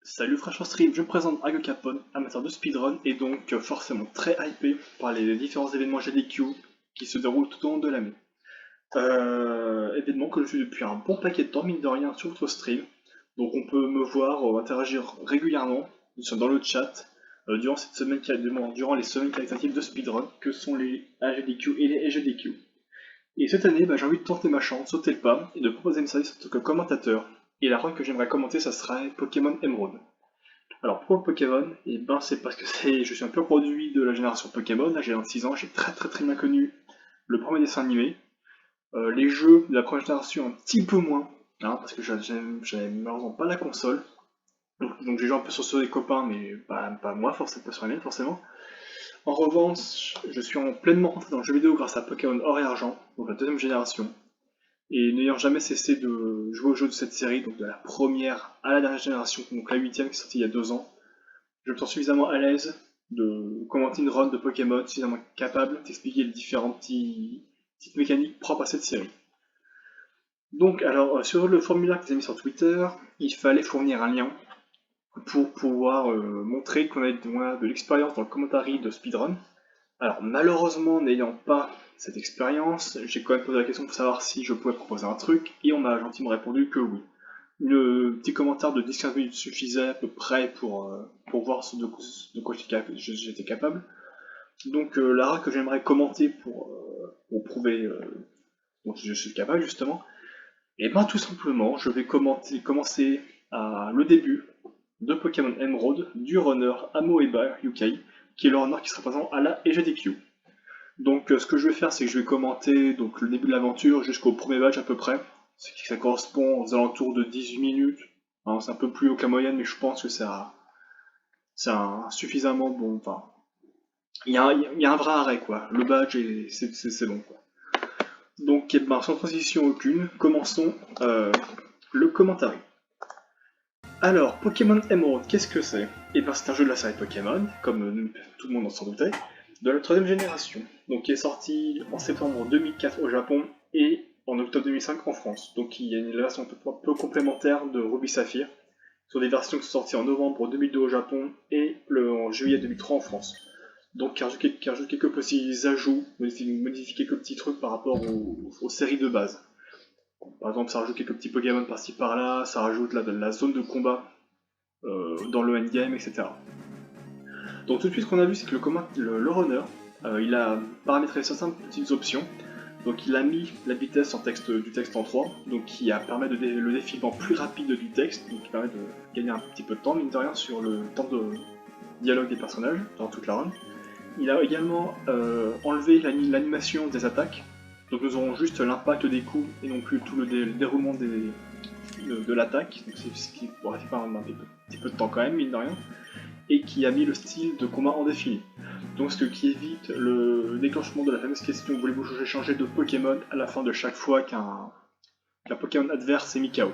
Salut Fresh on Stream, je me présente Agocapone, amateur de speedrun et donc forcément très hypé par les différents événements GDQ qui se déroulent tout au long de l'année. Événements que je suis depuis un bon paquet de temps, mine de rien, sur votre stream. Donc on peut me voir interagir régulièrement dans le chat durant cette semaine durant les semaines qualitatives de speedrun que sont les AGDQ et les SGDQ. Et cette année, j'ai envie de tenter ma chance, sauter le pas et de proposer une service en tant que commentateur. Et la run que j'aimerais commenter, ça sera Pokémon Emerald. Alors pourquoi Pokémon? Et ben c'est parce que je suis un pur produit de la génération Pokémon, là j'ai 26 ans, j'ai très bien connu le premier dessin animé, les jeux de la première génération un petit peu moins, hein, parce que j'avais malheureusement pas la console, donc j'ai joué un peu sur ceux des copains, mais pas moi, forcément, pas sur la mienne forcément. En revanche, je suis pleinement rentré dans le jeu vidéo grâce à Pokémon Or et Argent, donc la deuxième génération, et n'ayant jamais cessé de jouer aux jeux de cette série, donc de la première à la dernière génération, donc la huitième qui est sortie il y a 2 ans, je me sens suffisamment à l'aise de commenter une run de Pokémon, suffisamment capable d'expliquer les différentes petites mécaniques propres à cette série. Donc, alors, sur le formulaire que j'ai mis sur Twitter, il fallait fournir un lien pour pouvoir montrer qu'on a de l'expérience dans le commentary de speedrun. Alors, malheureusement, n'ayant pas cette expérience, j'ai quand même posé la question pour savoir si je pouvais proposer un truc, et on m'a gentiment répondu que oui. Le petit commentaire de 10-15 minutes suffisait à peu près pour voir de quoi j'étais capable. Donc la rare que j'aimerais commenter pour prouver dont je suis capable justement, et ben tout simplement je vais commencer à le début de Pokémon Emerald du runner Amoeba UK, qui est le runner qui sera présent à la EGDQ. Donc ce que je vais faire, c'est que je vais commenter donc, le début de l'aventure jusqu'au premier badge à peu près. Ça correspond aux alentours de 18 minutes. Hein, c'est un peu plus haut que la moyenne, mais je pense que c'est un suffisamment bon. Enfin, il y a un vrai arrêt quoi. Le badge, c'est bon quoi. Donc, sans transition aucune, commençons le commentaire. Alors, Pokémon Emerald, qu'est-ce que c'est? Et ben, c'est un jeu de la série Pokémon, comme tout le monde en s'en doutait, de la troisième génération, donc qui est sorti en septembre 2004 au Japon et en octobre 2005 en France. Donc il y a une version un peu complémentaire de Ruby Saphir, sur des versions qui sont sorties en novembre 2002 au Japon et en juillet 2003 en France. Donc qui rajoute quelques petits ajouts, modifie quelques petits trucs par rapport aux séries de base. Par exemple, ça rajoute quelques petits Pokémon par-ci par-là, ça rajoute la zone de combat dans le endgame, etc. Donc tout de suite, ce qu'on a vu, c'est que le runner, il a paramétré certaines petites options. Donc il a mis la vitesse du texte en 3, donc qui permet le défilement plus rapide du texte, donc qui permet de gagner un petit peu de temps, mine de rien, sur le temps de dialogue des personnages dans toute la run. Il a également enlevé l'animation des attaques, donc nous aurons juste l'impact des coups et non plus tout le déroulement de l'attaque, donc c'est ce qui pourrait faire un petit peu de temps quand même, mine de rien, et qui a mis le style de combat en défini. Donc ce qui évite le déclenchement de la fameuse question voulez-vous changer de Pokémon à la fin de chaque fois qu'un Pokémon adverse est mis KO.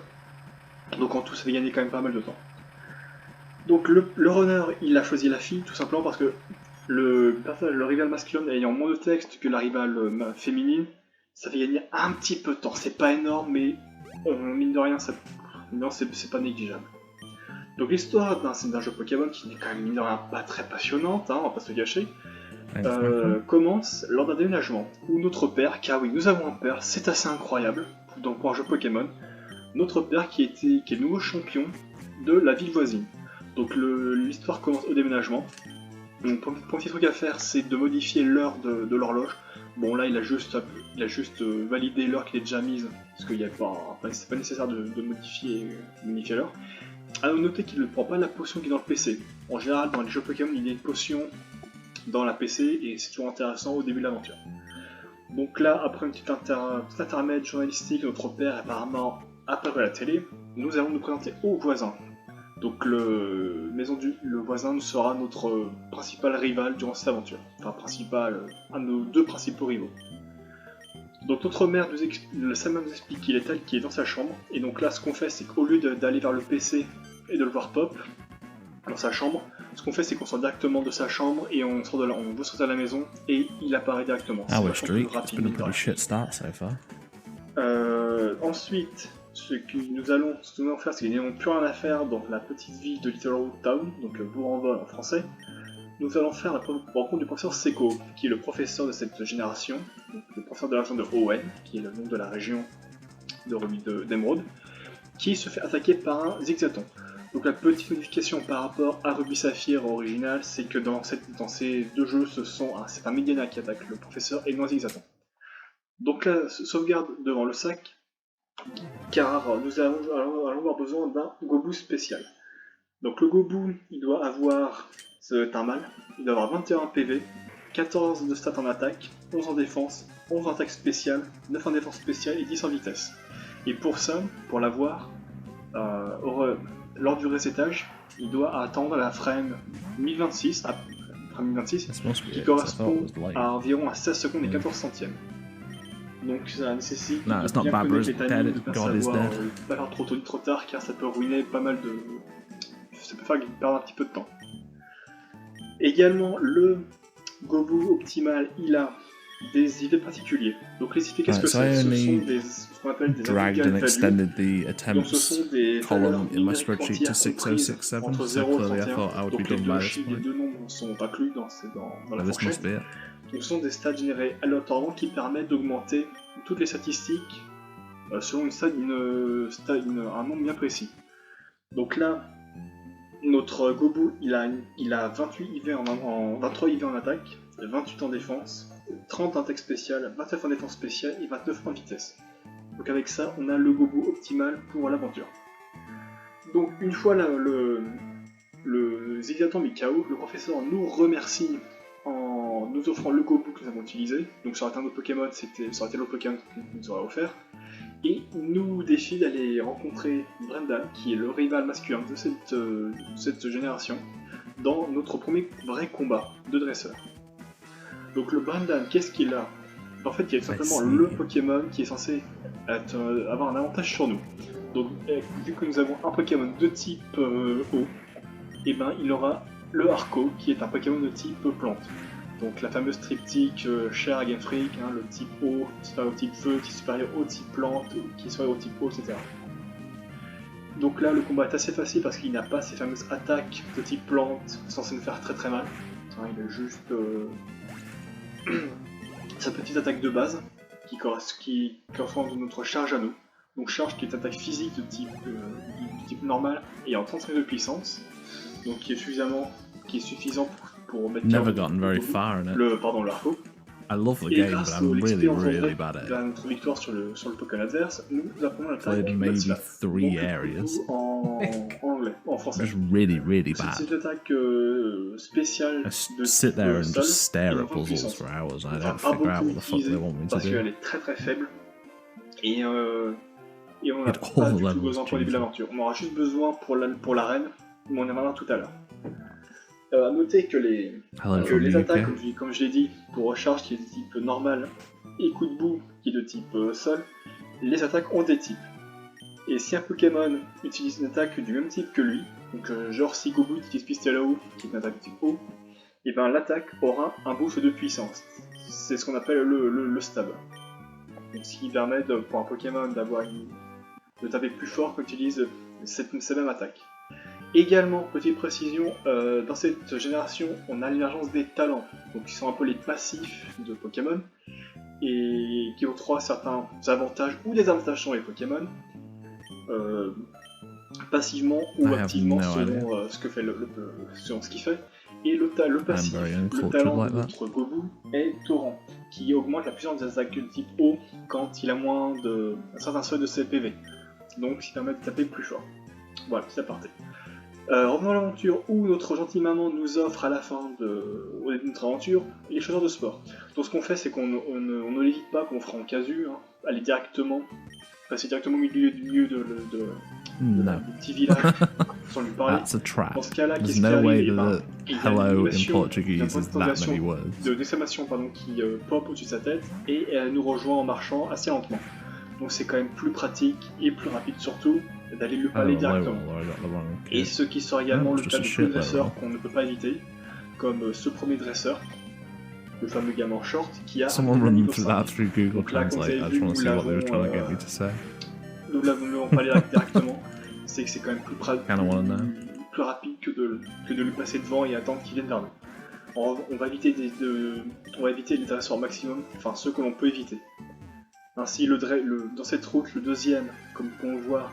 Donc en tout ça fait gagner quand même pas mal de temps. Donc le runner il a choisi la fille tout simplement parce que le rival masculin ayant moins de texte que la rivale féminine, ça fait gagner un petit peu de temps. C'est pas énorme mais mine de rien c'est pas négligeable. Donc l'histoire d'un jeu Pokémon qui n'est quand même mine de rien pas très passionnante, hein, on va pas se gâcher, commence lors d'un déménagement où notre père, car oui nous avons un père, c'est assez incroyable donc pour un jeu Pokémon, notre père qui est le nouveau champion de la ville voisine. Donc l'histoire commence au déménagement. Donc pour petit truc à faire, c'est de modifier l'heure de l'horloge. Bon là il a juste validé l'heure qui est déjà mise, parce qu'il c'est pas nécessaire de modifier l'heure. A noter qu'il ne prend pas la potion qui est dans le PC. En général dans les jeux Pokémon il y a une potion dans la PC et c'est toujours intéressant au début de l'aventure. Donc là, après un petit intermède journalistique, notre père apparemment apparu à la télé, nous allons nous présenter au voisin. Donc le voisin sera notre principal rival durant cette aventure. Enfin un de nos deux principaux rivaux. Donc notre mère nous explique qu'il est dans sa chambre, et donc là ce qu'on fait c'est qu'au lieu d'aller vers le PC et de le voir pop dans sa chambre, ce qu'on fait c'est qu'on sort directement de sa chambre et on veut sortir de la maison et il apparaît directement. Our streak, it's been a pretty shit start so far. Ensuite, ce que nous allons faire, c'est qu'ils n'ont plus rien à faire dans la petite ville de Little Road Town, donc Bourg-en-Val en français. Nous allons faire la rencontre du professeur Seiko, qui est le professeur de cette génération, donc le professeur de la région de Owen, qui est le nom de la région d'Emerald, qui se fait attaquer par un Zigzaton. Donc la petite modification par rapport à Ruby Saphir original, c'est que dans ces deux jeux, c'est un Mediana qui attaque le professeur et non un Zigzaton. Donc là, sauvegarde devant le sac, car nous allons avoir besoin d'un Gobu spécial. Donc le Gobu, il doit avoir, c'est un mâle, il doit avoir 21 PV, 14 de stats en attaque, 11 en défense, 11 en attaque spéciale, 9 en défense spéciale et 10 en vitesse. Et pour ça, pour l'avoir, lors du resetage, il doit attendre la frame 1026, qui correspond à environ 16 secondes et 14 centièmes. Donc ça nécessite de bien connaître les timings, de ne pas savoir pas faire trop tôt ni trop tard, car ça peut ruiner pas mal de... ça peut faire perdre un petit peu de temps. Également, le Gobu optimal, il a des idées particuliers. Donc les idées, qu'est-ce que c'est? Ce sont ce qu'on appelle des dragged and extended the donc ce sont des column in my spreadsheet to 6067, entre so 0 et clearly I 31. thought I would Donc be les done by this les point. deux nombres sont inclus dans la This must fourchette. be it. Donc ce sont des stats générés aléatoirement qui permettent d'augmenter toutes les statistiques selon un nombre bien précis. Donc là, notre Gobu, il a 28 IV 23 IV en attaque, 28 en défense, 30 en attaque spéciale, 29 en défense spéciale et 29 en vitesse. Donc avec ça, on a le Gobu optimal pour l'aventure. Donc une fois le Zigzaton Mikao, le professeur nous remercie en nous offrant le Gobu que nous avons utilisé. Donc ça aurait été un autre Pokémon, ça aurait été l'autre Pokémon qu'il nous aurait offert. Et il nous défie d'aller rencontrer Brendan, qui est le rival masculin de cette génération, dans notre premier vrai combat de dresseur. Donc le Brendan, qu'est-ce qu'il a? En fait, il est simplement le Pokémon qui est censé avoir un avantage sur nous. Donc vu que nous avons un Pokémon de type eau, et ben il aura le Arco, qui est un Pokémon de type plante. Donc la fameuse triptyque chère à Game Freak, le type eau, supérieur au type feu, qui est supérieur au type plante, qui est supérieur au type eau, etc. Donc là le combat est assez facile parce qu'il n'a pas ces fameuses attaques de type plante censées nous faire très très mal. Il a juste sa petite attaque de base qui correspond à notre charge à nous. Donc charge qui est attaque physique de type normal et en 35 de puissance. Donc qui est suffisant pour mettre Never gotten very far in it. l'Arco. I love the game, but I'm really bad at it. Notre victoire sur le Pokémon adverse, nous apprenons l'attaque Played maybe 3 areas. en anglais, en français. Just really bad. C'est une attaque spéciale I sit there and just stare at puzzles for hours. I don't figure out what the fuck they want me to parce do. qu'elle est très très faible. Et on n'a Hit pas all du tout levels, besoin pour le début de Jesus. l'aventure. On aura juste besoin pour l'arène, mais on y reviendra tout à l'heure. A noter que les attaques, comme je l'ai dit, pour recharge qui est de type normal et coup de boue qui est de type sol, les attaques ont des types. Et si un Pokémon utilise une attaque du même type que lui, donc genre si Gobu utilise Pistolao, qui est une attaque de type eau, et ben l'attaque aura un boost de puissance. C'est ce qu'on appelle le stab. Donc ce qui permet pour un Pokémon de taper plus fort quand il utilise cette même attaque. Également, petite précision, dans cette génération, on a l'émergence des talents, donc qui sont un peu les passifs de Pokémon, et qui octroient certains avantages ou désavantages sur les Pokémon, passivement ou activement selon selon ce qu'il fait. Et le passif, le talent de notre Gobu est Torrent, qui augmente la puissance des attaques de type eau quand il a moins un certain seuil de ses PV, donc qui permet de taper plus fort. Voilà, c'est parti. Revenons à l'aventure où notre gentille maman nous offre à la fin au début de notre aventure les chaussures de sport. Donc ce qu'on fait, c'est qu'on ne l'évite pas, qu'on fera en casu, aller directement, passer directement au milieu du petit village sans lui parler. That's a trap. Dans ce cas-là, There's qu'est-ce qui no way arrive? that hello in Portuguese is that many de words. d'exclamation qui pop au-dessus de sa tête et elle nous rejoint en marchant assez lentement. Donc c'est quand même plus pratique et plus rapide surtout d'aller le parler directement. Et ce qui sera également le cas de tous les dresseurs qu'on ne peut pas éviter, comme ce premier dresseur, le fameux gamin en short, qui a Someone run that through Google Translate. I just want to see what they were trying to get me to say. nous l'avons parlé directement, c'est que c'est quand même plus rapide que de lui passer devant et attendre qu'il vienne vers nous. On va éviter les dresseurs au maximum, enfin ceux que l'on peut éviter. Ainsi, dans cette route, le deuxième, comme on le voit,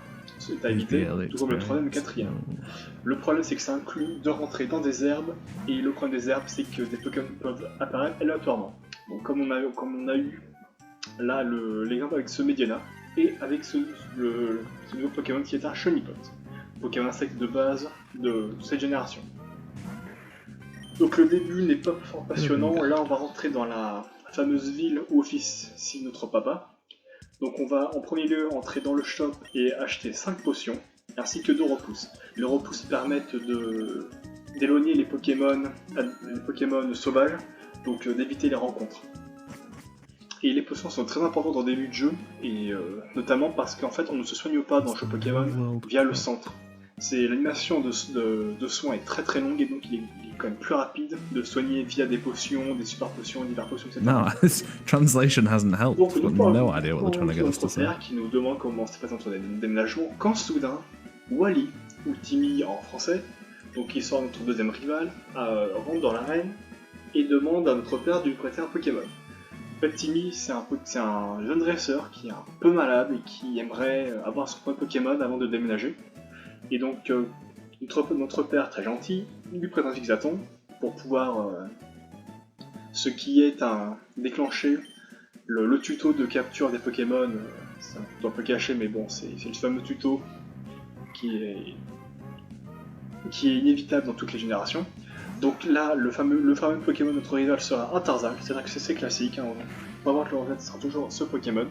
est à éviter, tout comme le troisième et le quatrième. Le problème, c'est que ça inclut de rentrer dans des herbes, et le problème des herbes, c'est que des Pokémon peuvent apparaître aléatoirement. Donc, comme on a eu là l'exemple avec ce Mediana, et avec ce nouveau Pokémon qui est un Chonipot, Pokémon insecte de base de cette génération. Donc, le début n'est pas fort passionnant. Là, on va rentrer dans la fameuse ville où officie notre papa. Donc on va en premier lieu entrer dans le shop et acheter 5 potions, ainsi que 2 repousses. Les repousses permettent d'éloigner les Pokémon sauvages, donc d'éviter les rencontres. Et les potions sont très importantes dans le début de jeu, et notamment parce qu'en fait on ne se soigne pas dans le jeu Pokémon via le centre. L'animation de soins est très très longue et donc il est quand même plus rapide de soigner via des potions, des super potions, des hyper potions, etc. No, this translation hasn't helped. Donc, I've got no idea what they're trying to get us to say. Père qui nous demande comment s'est passé notre déménagement quand soudain Wally, ou Timmy en français, donc qui sort notre deuxième rival, rentre dans l'arène et demande à notre père de lui prêter un Pokémon. En fait, Timmy, c'est un jeune dresseur qui est un peu malade et qui aimerait avoir son premier Pokémon avant de déménager. Et donc, notre père, très gentil, lui prête un Fixaton pour pouvoir, ce qui est déclencher le tuto de capture des Pokémon. C'est un peu caché, mais bon, c'est le fameux tuto qui est inévitable dans toutes les générations. Donc là, le fameux Pokémon de notre rival sera un Tarzan, c'est-à-dire que c'est classique, hein, on va voir que le revêt sera toujours ce Pokémon.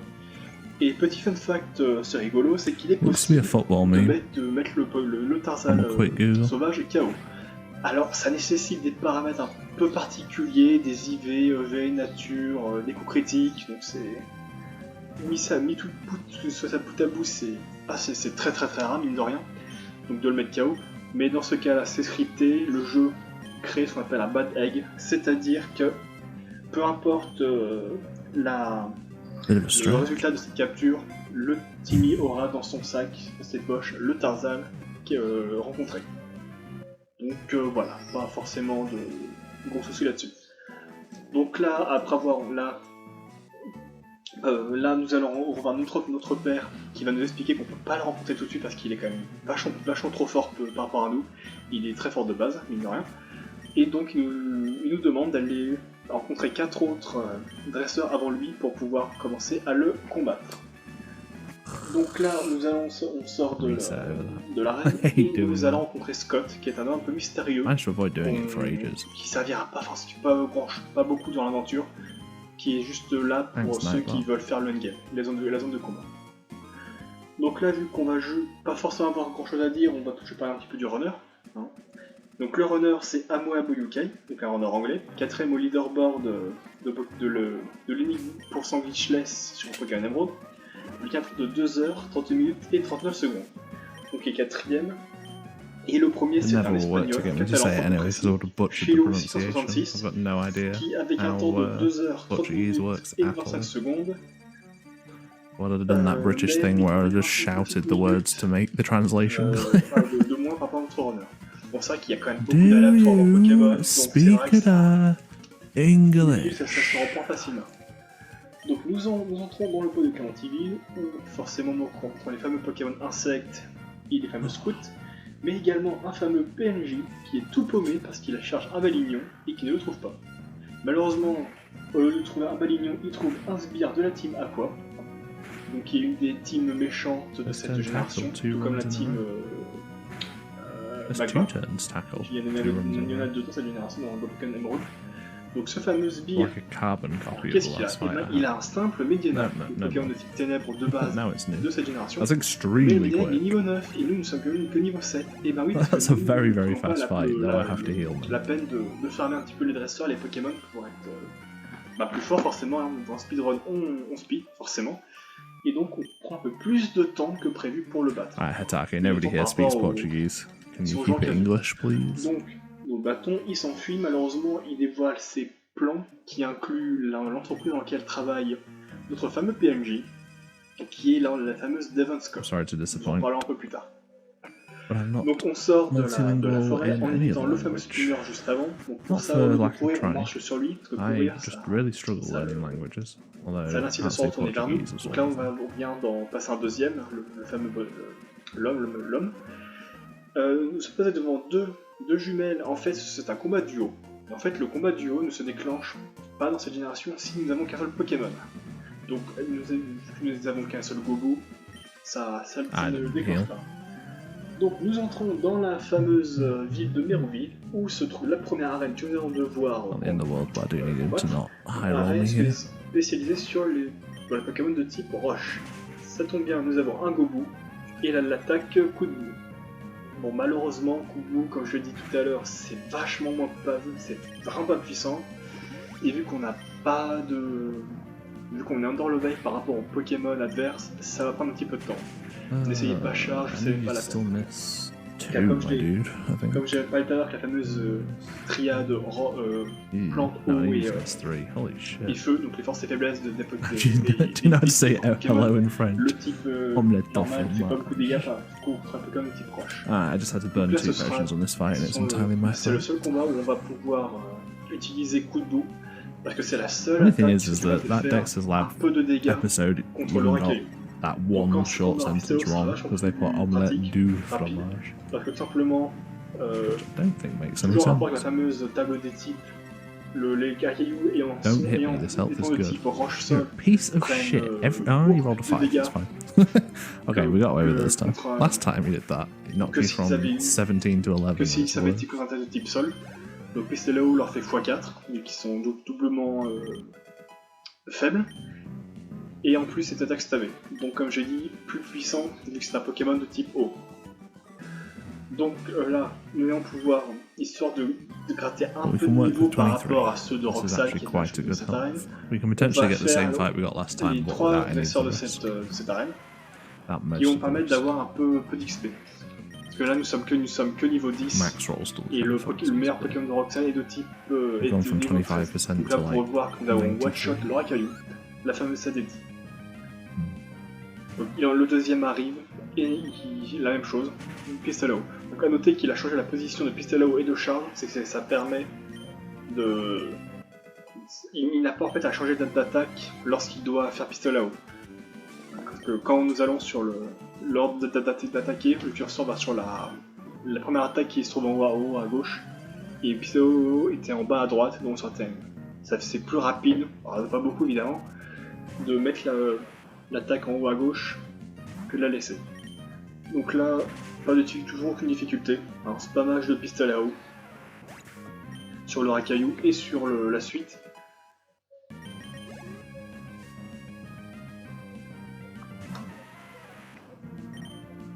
Et petit fun fact, c'est rigolo, c'est qu'il est possible de mettre le Tarzan sauvage KO. Alors ça nécessite des paramètres un peu particuliers, des IV, EV, nature, des coups critiques, donc c'est... mis tout ça bout à bout, c'est très très très rare, mine de rien, donc de le mettre KO. Mais dans ce cas-là, c'est scripté, le jeu crée ce qu'on appelle un bad egg, c'est-à-dire que peu importe le résultat de cette capture, le Timmy aura dans son sac, dans ses poches, le Tarzan rencontré. Donc voilà, pas forcément de gros soucis là-dessus. Donc là, après avoir là nous allons revoir notre père qui va nous expliquer qu'on peut pas le rencontrer tout de suite parce qu'il est quand même vachement trop fort par rapport à nous. Il est très fort de base, mine de rien. Et donc il nous demande d'aller rencontrer 4 autres dresseurs avant lui pour pouvoir commencer à le combattre. Donc là, on sort de l'arène et nous allons rencontrer Scott, qui est un homme un peu mystérieux, qui servira pas beaucoup dans l'aventure, qui est juste là pour ceux qui veulent faire le endgame, la zone de combat. Donc là, vu qu'on va pas forcément avoir grand chose à dire, on va toucher par un petit peu du runner. Hein. Donc le runner, c'est Amoabu Yukai, donc un runner anglais, 4ème au leaderboard de l'énigme pour Glitchless sur Pokémon Emerald. Le 4 de 2h, 30 minutes et 39 secondes. Donc il est 4ème. Et le premier, c'est un espagnol, Chilo 666, qui avec un temps de 2h, 30 minutes et 25 secondes. Well, I'd have done that British thing where I just shouted the words to make the translation. De moins par rapport à notre runner. Bon, c'est vrai qu'il y a quand même beaucoup d'aléatoires dans Pokémon, donc c'est vrai que ça se reprend facilement. Donc nous entrons dans le pot de Calantiville, où forcément nous rencontrons les fameux Pokémon insectes et les fameux scouts, mais également un fameux PNJ qui est tout paumé parce qu'il cherche un Balignon et qui ne le trouve pas. Malheureusement, au lieu de trouver un Balignon, il trouve un sbire de la team Aqua, donc qui est une des teams méchantes de cette génération, tout comme la team Magma. Il y en a deux dans cette génération dans le Pokémon Emerald. Donc ce fameux sbire, qu'est-ce qu'il a? Il a un simple Mediana, le Pokémon de type ténèbres de base de cette génération. Mais il est niveau 9 et nous sommes que niveau 7. Et ben oui, that's a very fast fight that I have to heal. La peine de farmer un petit peu les dresseurs, les Pokémon pour être plus fort forcément. Hein. Dans un speedrun, on speed forcément. Et donc on prend un peu plus de temps que prévu pour le battre. Hatake, nobody here speaks Portuguese. Can you keep it English, please? Donc, nos bâtons, il s'enfuit, malheureusement, il dévoile ses plans qui incluent l'entreprise dans laquelle travaille notre fameux PNJ. qui est la fameuse Devil's Cup. I'm sorry to On en disappoint, parlera un peu plus tard. but I'm not. Donc on sort de la multilingual forêt in en any évitant other le fameux language. spinner juste avant. Donc pour Not ça, for au lieu de lack of courir, on trying. marche sur lui, parce que I courir, just ça, really struggle ça, learning languages. Although ça I l'incite à can't se say retourner vers nous. Portuguese as Donc là, well. on vient d'en passer un deuxième, le fameux l'homme. Nous sommes passés devant deux jumelles. En fait, c'est un combat duo. Et en fait, le combat duo ne se déclenche pas dans cette génération si nous n'avons qu'un seul Pokémon. Donc, nous avons qu'un seul Gogo, ça ne déclenche pas. Donc, nous entrons dans la fameuse ville de Mérouville, où se trouve la première arène que nous allons devoir. Not the end of the world, but I do need him to not high roll Arène me here. spécialisée sur les Pokémon de type roche. Ça tombe bien, nous avons un Gobu et l'attaque coup de boue. Bon, malheureusement, coup de boue, comme je l'ai dit tout à l'heure, c'est vachement moins c'est vraiment pas puissant. Et vu qu'on n'a pas de. Vu qu'on est under level par rapport aux Pokémon adverses, ça va prendre un petit peu de temps. N'essayez pas charge, I c'est need pas to la still peine. miss Car two, comme je my l'ai- dude. I think. Comme j'avais parlé tout à l'heure, la fameuse triade plante, No, eau I et, need to miss three. Holy shit. et feu, donc les forces et faiblesses de Do you know how to say hello in French? Le type Omelette normal tofu, fait pas man. beaucoup de dégâts, enfin, contre un peu comme le type roche. Ah, I just had to burn Là, two ce sera- potions on this fight, and it's Ce sont, entirely my C'est le fault. seul combat où on va pouvoir utiliser coup de boue, parce que c'est la seule The funny thing attaque is qui that peut that faire Dexter's un Lab peu de dégâts episode, contre you le got Racaillou. that Donc, one quand short on aura sentence fait, wrong c'est because they put vachement omelette pratique, du rapide. fromage. Parce que tout simplement, Don't think makes any toujours en rapport avec la sense. fameuse table des types, les Racaillou et en Don't hit et en me, this health étant is de good. type roche You're sol. a piece of prennent, shit. you You rolled a 5, dégâts. it's fine. Okay, we got away with it this time. contre un- Last time he did that. He knocked que me s'ils from avaient eu- 17 to 11. que s'ils That's savaient worse. type attaque de type sol. Donc Pistelao leur fait x4, mais qui sont doublement faibles. Et en plus cette attaque stabée. Donc comme j'ai dit, plus puissant vu que c'est un Pokémon de type eau. Donc là, nous allons pouvoir, histoire de gratter un We peu can de work niveau with par 23. rapport à ceux de This is Roxal actually qui est quite a de good cette arène. health. We can potentially va get the same faire fight we got last Les time, but trois without any dresseurs de bonus. cette arène That qui most vont of the permettre bonus. d'avoir un peu d'XP. Parce que là nous sommes que niveau 10. Max rolls still. Et le meilleur Pokémon de Roxanne est de type We've est gone de from niveau 13. 25% Donc là to pour like voir que nous avons 93. One Shot le Racaillou, la fameuse Sadeti. Donc le deuxième arrive et la même chose, Pistelao. Donc à noter qu'il a changé la position de Pistelao et de Charge, c'est que ça permet de... Il n'a pas en fait à changer d'attaque lorsqu'il doit faire Pistelao. Parce que quand nous allons sur l'ordre d'attaquer, le curseur va sur la première attaque qui se trouve en haut à gauche, et Pistelao était en bas à droite, donc c'est plus rapide, alors pas beaucoup évidemment, de mettre l'attaque en haut à gauche que de la laisser. Donc là, toujours aucune difficulté, un spammage de Pistelao sur le Racaillou et sur la suite.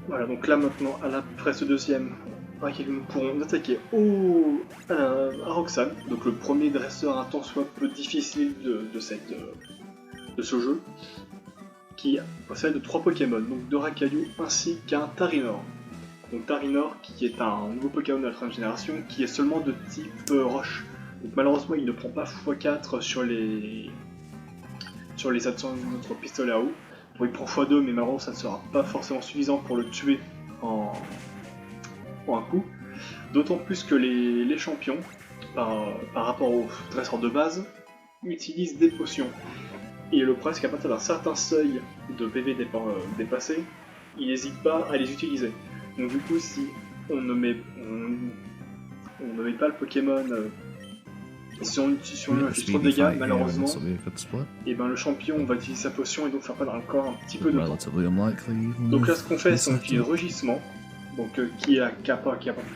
Voilà, donc là maintenant, après ce deuxième, nous pourrons attaquer à Roxanne, donc le premier dresseur un tant soit peu difficile de ce jeu, qui possède 3 Pokémon, donc 2 Racaillou ainsi qu'un Tarinor. Donc Tarinor qui est un nouveau Pokémon de la 3ème génération qui est seulement de type roche. Donc malheureusement il ne prend pas x4 sur les actions de notre pistolet à eau. Bon, il prend x2 mais malheureusement ça ne sera pas forcément suffisant pour le tuer en un coup. D'autant plus que les champions, par rapport aux dresseurs de base, utilisent des potions. Et le problème c'est qu'à partir d'un certain seuil de PV dépassé, il n'hésite pas à les utiliser. Donc du coup si on ne met pas le Pokémon, si on inflige trop de dégâts malheureusement, et ben le champion va utiliser sa potion et donc faire perdre encore un petit peu de temps. Donc là ce qu'on fait c'est qu'on utilise Rugissement, donc, qui a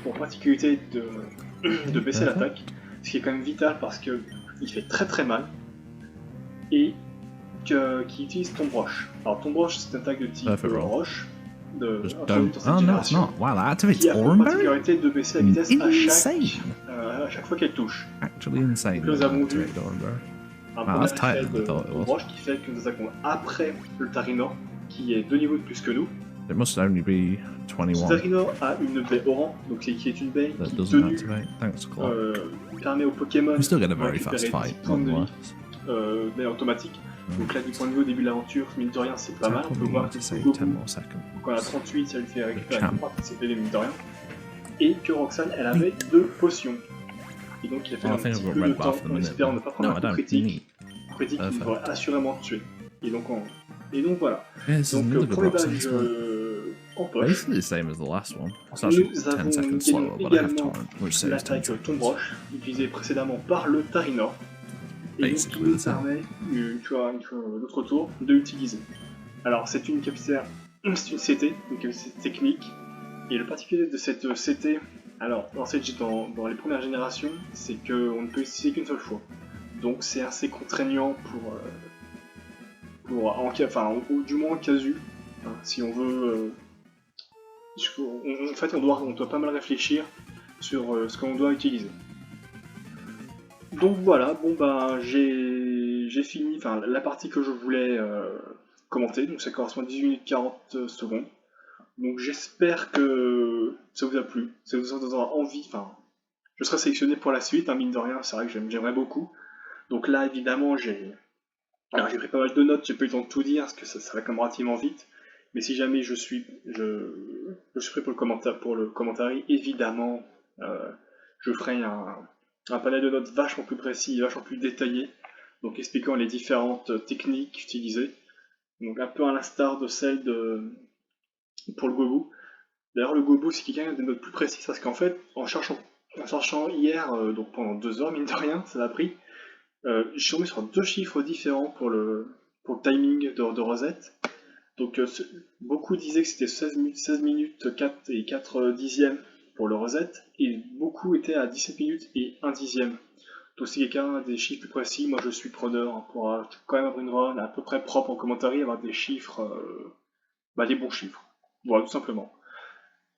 pour particularité de baisser l'attaque, ce qui est quand même vital parce que il fait très très mal, et qui utilise Tombe Roche. Alors Tombe Roche c'est une attaque de type roche, introduite dans cette génération, qui a pour particularité de baisser la vitesse à chaque fois qu'elle touche. Actually insane. Donc, nous avons vu un premier that's tighter effet than de I thought it was. Roche qui fait que nous attaquons après le Tarinor, qui est 2 niveaux de plus que nous. It must only be Ce 21. Tarinor a une baie Oran, donc qui est une baie That qui doesn't tenue activate. Thanks, Clark. permet au Pokémon We still get a de very fast récupérer fight, 10 points de vie, nonetheless. mais automatique. Donc là, du point de vue au début de l'aventure, mine de rien, c'est pas mal. On peut voir que Save Goku, 10 more seconds. quand elle a 38, ça lui fait récupérer Champ. 3 PCP, mine de rien. Et que Roxane, elle avait 2 potions. Et donc il a fait Oh, I un think petit I've got peu de red bar temps for the en minute. espérant ne pas prendre No, un I coup don't. critique. Neat. Critique qui Perfect. devrait assurément tuer. Et donc voilà. Yeah, this is Donc another good premier Roxanne badge spot. en poche. Basically the same as the last one. It's actually Nous 10 avons seconds slower, gagnons but I have également torrent, which saves 10 l'attaque seconds. Tombroche, utilisée précédemment par le Tarinor. Et donc qui Basically nous the same. permet, notre tour, de l'utiliser. Alors c'est une capacité, c'est une CT, une capacité technique. Et le particulier de cette CT, alors dans les premières générations, c'est qu'on ne peut utiliser qu'une seule fois. Donc c'est assez contraignant ou du moins en casu, hein, si on veut. En fait, on doit pas mal réfléchir sur ce qu'on doit utiliser. Donc voilà, bon bah j'ai fini, la partie que je voulais commenter, donc ça correspond à 18 minutes 40 secondes. Donc j'espère que ça vous a plu, ça vous a donné envie, je serai sélectionné pour la suite, hein, mine de rien, c'est vrai que j'aimerais beaucoup. Donc là évidemment j'ai pris pas mal de notes, j'ai pas eu le temps de tout dire, parce que ça va quand même relativement vite. Mais si jamais je suis prêt pour le commentaire, évidemment, je ferai un panel de notes vachement plus précis, vachement plus détaillé, donc expliquant les différentes techniques utilisées. Donc un peu à l'instar de celle pour le Gobu. D'ailleurs le Gobu c'est quelqu'un des notes plus précises parce qu'en fait, en cherchant hier, donc pendant 2 heures, mine de rien, ça m'a pris, je suis tombé sur 2 chiffres différents pour le timing de Rosette. Donc beaucoup disaient que c'était 16 minutes 4 et 4 dixièmes pour le Rosette, et beaucoup étaient à 17 minutes et 1 dixième. Donc si quelqu'un a des chiffres plus précis, moi je suis preneur pour quand même avoir une run à peu près propre en commentaire, avoir des chiffres, des bons chiffres. Voilà, tout simplement.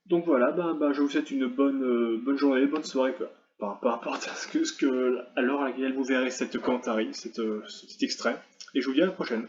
Donc voilà, je vous souhaite une bonne journée, bonne soirée, par rapport à l'heure à laquelle vous verrez cette commentaire, cet extrait, et je vous dis à la prochaine.